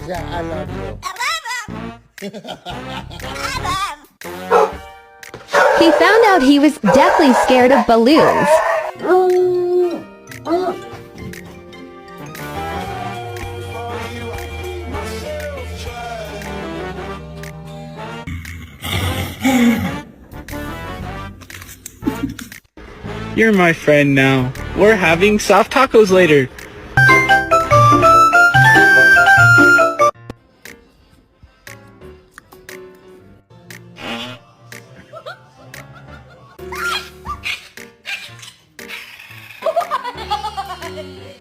Yeah, I love you. He found out he was deathly scared of balloons. You're my friend now. We're having soft tacos later.